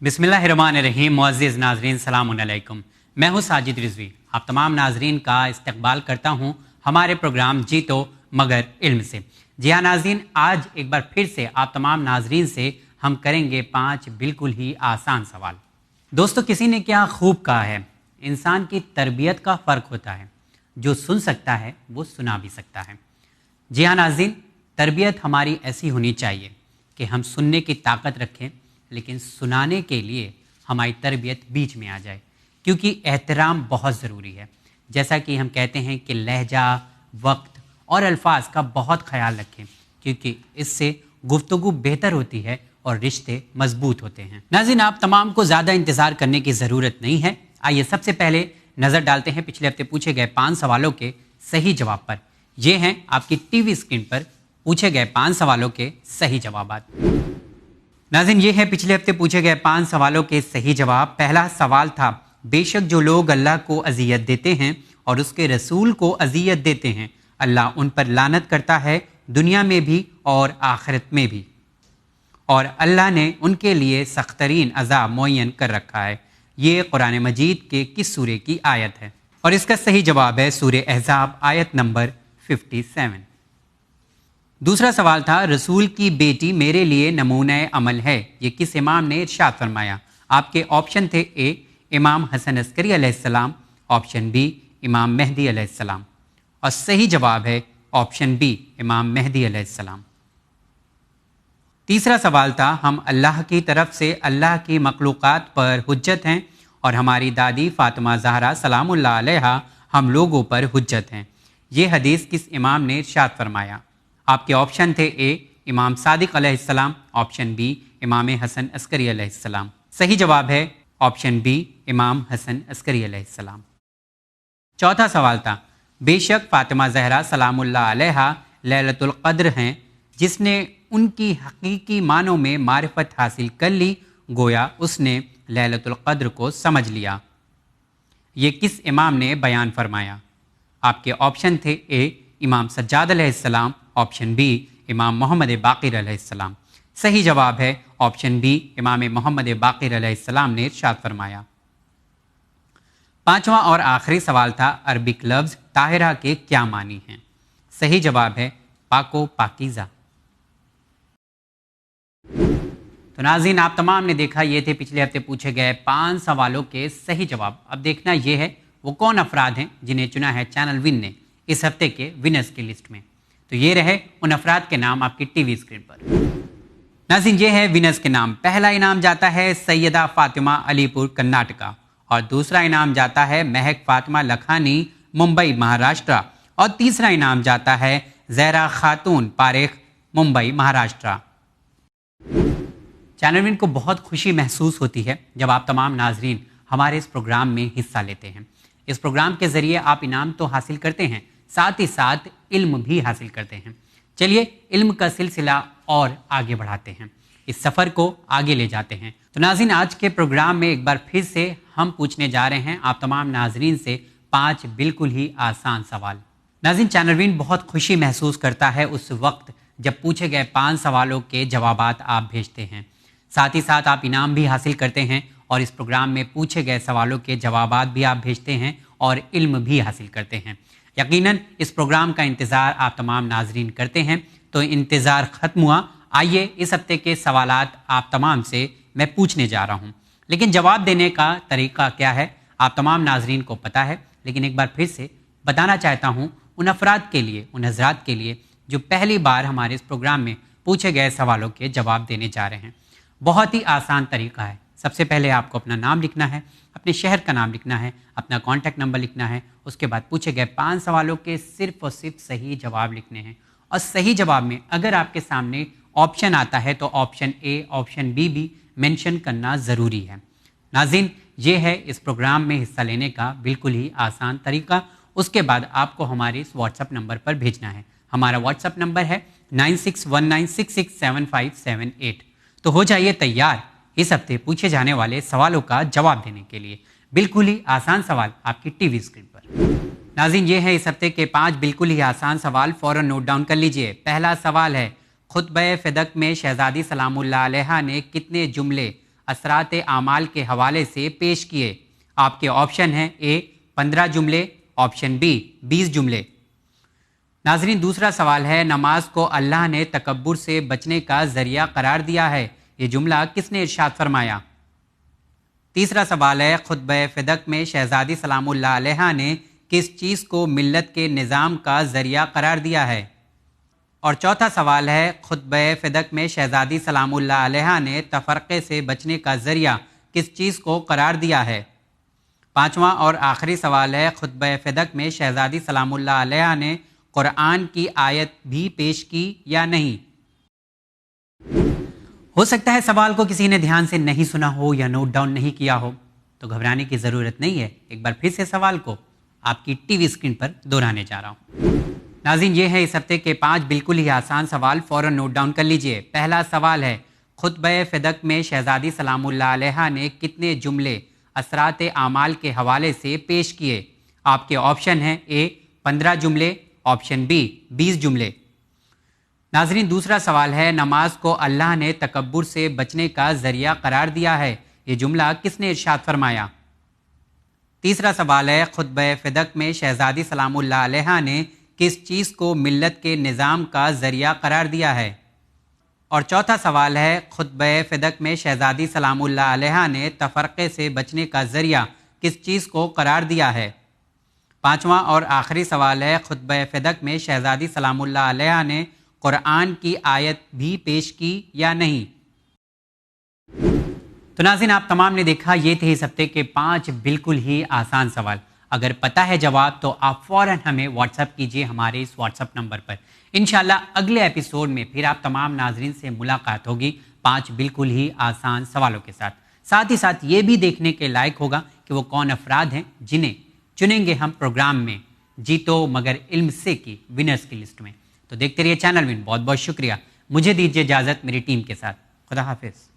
बिस्मिल्लाहिर्रहमानिर्रहीम। मुअज़्ज़िज़ नाज़रीन, सलाम अलैकुम। मैं हूँ साजिद रिज़वी। आप तमाम नाज़रीन का इस्तक़बाल करता हूँ हमारे प्रोग्राम जी तो मगर इल्म से। जी हाँ नाज़रीन, आज एक बार फिर से आप तमाम नाज़रीन से हम करेंगे 5 बिल्कुल ही आसान सवाल। दोस्तों, किसी ने क्या खूब कहा है, इंसान की तरबियत का फ़र्क होता है। जो सुन सकता है वो सुना भी सकता है। जी हाँ नाज़रीन, तरबियत हमारी ऐसी होनी चाहिए कि हम सुनने की ताकत रखें, लेकिन सुनाने के लिए हमारी तरबियत बीच में आ जाए, क्योंकि एहतराम बहुत ज़रूरी है। जैसा कि हम कहते हैं कि लहजा, वक्त और अल्फाज का बहुत ख्याल रखें, क्योंकि इससे गुफ्तगू बेहतर होती है और रिश्ते मजबूत होते हैं। नाज़रीन, आप तमाम को ज़्यादा इंतज़ार करने की ज़रूरत नहीं है। आइए सबसे पहले नज़र डालते हैं पिछले हफ्ते पूछे गए 5 सवालों के सही जवाब पर। ये हैं आपकी टीवी स्क्रीन पर पूछे गए 5 सवालों के सही जवाबात। नाज़रीन, ये है पिछले हफ्ते पूछे गए 5 सवालों के सही जवाब। पहला सवाल था, बेशक जो लोग अल्लाह को अज़ियत देते हैं और उसके रसूल को अज़ियत देते हैं, अल्लाह उन पर लानत करता है, दुनिया में भी और आखिरत में भी, और अल्लाह ने उनके लिए सख्तरीन अज़ाब मुअय्यन कर रखा है। ये कुरान मजीद के किस सूरे की आयत है? और इसका सही जवाब है सूरे अहज़ाब आयत नंबर 57। दूसरा सवाल था, रसूल की बेटी मेरे लिए नमूना अमल है, ये किस इमाम ने इरशाद फरमाया? आपके ऑप्शन थे ए इमाम हसन अस्करी अलैहिस्सलाम, ऑप्शन बी इमाम मेहदी अलैहिस्सलाम, और सही जवाब है ऑप्शन बी इमाम मेहदी अलैहिस्सलाम। तीसरा सवाल था, हम अल्लाह की तरफ से अल्लाह की मखलूक़ात पर हुज्जत हैं और हमारी दादी फ़ातिमा ज़हरा सलामुल्लाह अलैहा हम लोगों पर हुज्जत हैं, ये हदीस किस इमाम ने इरशाद फरमाया? आपके ऑप्शन थे ए इमाम सादिक अलैहिस्सलाम, ऑप्शन बी इमाम हसन अस्करी अलैहिस्सलाम। सही जवाब है ऑप्शन बी इमाम हसन अस्करी अलैहिस्सलाम। चौथा सवाल था, बेशक फ़ातिमा ज़हरा सलामुल्लाह अलैहा लैलतुल क़द्र हैं, जिसने उनकी हकीकी मानों में मारिफत हासिल कर ली, गोया उसने लैलतुल क़द्र को समझ लिया, ये किस इमाम ने बयान फरमाया? आपके ऑप्शन थे ए इमाम सज्जाद अलैहिस्सलाम, ऑप्शन बी इमाम मोहम्मद बाक़िर अलैहिस्सलाम। सही जवाब है ऑप्शन बी इमाम मोहम्मद बाक़िर अलैहिस्सलाम ने इरशाद फरमाया। पांचवा और आखिरी सवाल था, अरबिक लफ्ज़ ताहिरा के क्या मानी हैं? सही जवाब है पाको पाकीज़ा। तो नाज़रीन, आप तमाम ने देखा, ये थे पिछले हफ्ते पूछे गए 5 सवालों के सही जवाब। अब देखना ये है वो कौन अफराद हैं जिन्हें चुना है चैनल विन ने इस हफ्ते के विनर्स की लिस्ट में। तो ये रहे उन अफराद के नाम आपकी टीवी स्क्रीन पर। नाज़रीन, ये है विनर्स के नाम। पहला इनाम जाता है सैयदा फ़ातिमा अलीपुर कर्नाटका, और दूसरा इनाम जाता है महक फ़ातिमा लखानी मुंबई महाराष्ट्र, और तीसरा इनाम जाता है ज़हरा खातून पारेख मुंबई महाराष्ट्र। चैनल विन को बहुत खुशी महसूस होती है जब आप तमाम नाजरीन हमारे इस प्रोग्राम में हिस्सा लेते हैं। इस प्रोग्राम के ज़रिए आप इनाम तो हासिल करते हैं, साथ ही साथ इल्म भी हासिल करते हैं। चलिए इल्म का सिलसिला और आगे बढ़ाते हैं, इस सफ़र को आगे ले जाते हैं। तो नाज़रीन, आज के प्रोग्राम में एक बार फिर से हम पूछने जा रहे हैं आप तमाम नाजरीन से 5 बिल्कुल ही आसान सवाल। नाज़रीन, चैनल विन बहुत खुशी महसूस करता है उस वक्त जब पूछे गए 5 सवालों के जवाबात आप भेजते हैं, साथ ही साथ आप इनाम भी हासिल करते हैं, और इस प्रोग्राम में पूछे गए सवालों के जवाबात भी आप भेजते हैं और इल्म भी हासिल करते हैं। यकीनन इस प्रोग्राम का इंतज़ार आप तमाम नाजरीन करते हैं, तो इंतज़ार ख़त्म हुआ। आइए इस हफ्ते के सवालात आप तमाम से मैं पूछने जा रहा हूँ, लेकिन जवाब देने का तरीका क्या है आप तमाम नाजरीन को पता है, लेकिन एक बार फिर से बताना चाहता हूँ उन अफराद के लिए, उन हज़रात के लिए जो पहली बार हमारे इस प्रोग्राम में पूछे गए सवालों के जवाब देने जा रहे हैं। बहुत ही आसान तरीका है। सबसे पहले आपको अपना नाम लिखना है, अपने शहर का नाम लिखना है, अपना कॉन्टैक्ट नंबर लिखना है, उसके बाद पूछे गए 5 सवालों के सिर्फ और सिर्फ सही जवाब लिखने हैं, और सही जवाब में अगर आपके सामने ऑप्शन आता है तो ऑप्शन ए, ऑप्शन बी भी मेंशन करना ज़रूरी है। नाज़रीन, ये है इस प्रोग्राम में हिस्सा लेने का बिल्कुल ही आसान तरीका। उसके बाद आपको हमारे इस व्हाट्सएप नंबर पर भेजना है। हमारा व्हाट्सएप नंबर है 9619667578। तो हो जाइए तैयार इस हफ्ते पूछे जाने वाले सवालों का जवाब देने के लिए। बिल्कुल ही आसान सवाल आपकी टीवी स्क्रीन पर। नाज़रीन, ये है इस हफ्ते के 5 बिल्कुल ही आसान सवाल, फ़ौरन नोट डाउन कर लीजिए। पहला सवाल है, खुतबे फ़िदक में शहज़ादी सलामुल्लाह अलैहा ने कितने जुमले اثرات اعمال کے حوالے سے پیش کیے؟ آپ کے آپشن ہیں اے 15 جملے، آپشن بی 20 جملے۔ ناظرین دوسرا سوال ہے، نماز کو اللہ نے تکبر سے بچنے کا ذریعہ قرار دیا ہے، یہ جملہ کس نے ارشاد فرمایا؟ تیسرا سوال ہے، خطبہ فدق میں شہزادی سلام اللہ علیہا نے کس چیز کو ملت کے نظام کا ذریعہ قرار دیا ہے؟ اور چوتھا سوال ہے، خطبہ فدق میں شہزادی سلام اللہ علیہا نے تفرقے سے بچنے کا ذریعہ کس چیز کو قرار دیا ہے؟ پانچواں اور آخری سوال ہے، خطبہ فدق میں شہزادی سلام اللہ علیہا نے قرآن کی آیت بھی پیش کی یا نہیں؟ ہو سکتا ہے سوال کو کسی نے دھیان سے نہیں سنا ہو یا نوٹ ڈاؤن نہیں کیا ہو، تو گھبرانے کی ضرورت نہیں ہے، ایک بار پھر سے سوال کو آپ کی ٹی وی اسکرین پر دہرانے جا رہا ہوں۔ ناظرین یہ ہے اس ہفتے کے 5 بالکل ہی آسان سوال، فوراً نوٹ ڈاؤن کر لیجئے۔ پہلا سوال ہے، خطبہ فدق میں شہزادی سلام اللہ علیہا نے کتنے جملے اثرات اعمال کے حوالے سے پیش کیے؟ آپ کے آپشن ہیں اے 15 جملے، آپشن بی 20 جملے۔ ناظرین دوسرا سوال ہے، نماز کو اللہ نے تکبر سے بچنے کا ذریعہ قرار دیا ہے، یہ جملہ کس نے ارشاد فرمایا؟ تیسرا سوال ہے، خطبہ فدق میں شہزادی سلام اللہ علیہا نے کس چیز کو ملت کے نظام کا ذریعہ قرار دیا ہے؟ اور چوتھا سوال ہے، خطبہ فدق میں شہزادی سلام اللہ علیہا نے تفرقے سے بچنے کا ذریعہ کس چیز کو قرار دیا ہے؟ پانچواں اور آخری سوال ہے، خطبہ فدق میں شہزادی سلام اللہ علیہا نے قرآن کی آیت بھی پیش کی یا نہیں؟ تو ناظرین آپ تمام نے دیکھا، یہ تھے اس ہفتے کے 5 بالکل ہی آسان سوال۔ اگر پتہ ہے جواب تو آپ فوراً ہمیں واٹس ایپ کیجئے ہمارے اس واٹس ایپ نمبر پر۔ انشاءاللہ اگلے ایپیسوڈ میں پھر آپ تمام ناظرین سے ملاقات ہوگی 5 بالکل ہی آسان سوالوں کے ساتھ ہی ساتھ یہ بھی دیکھنے کے لائق ہوگا کہ وہ کون افراد ہیں جنہیں چنیں گے ہم پروگرام میں جیتو مگر علم سے کی ونرز کی لسٹ میں۔ تو دیکھتے رہیے چینل ون، بہت بہت شکریہ، مجھے دیجیے اجازت میری ٹیم کے ساتھ، خدا حافظ۔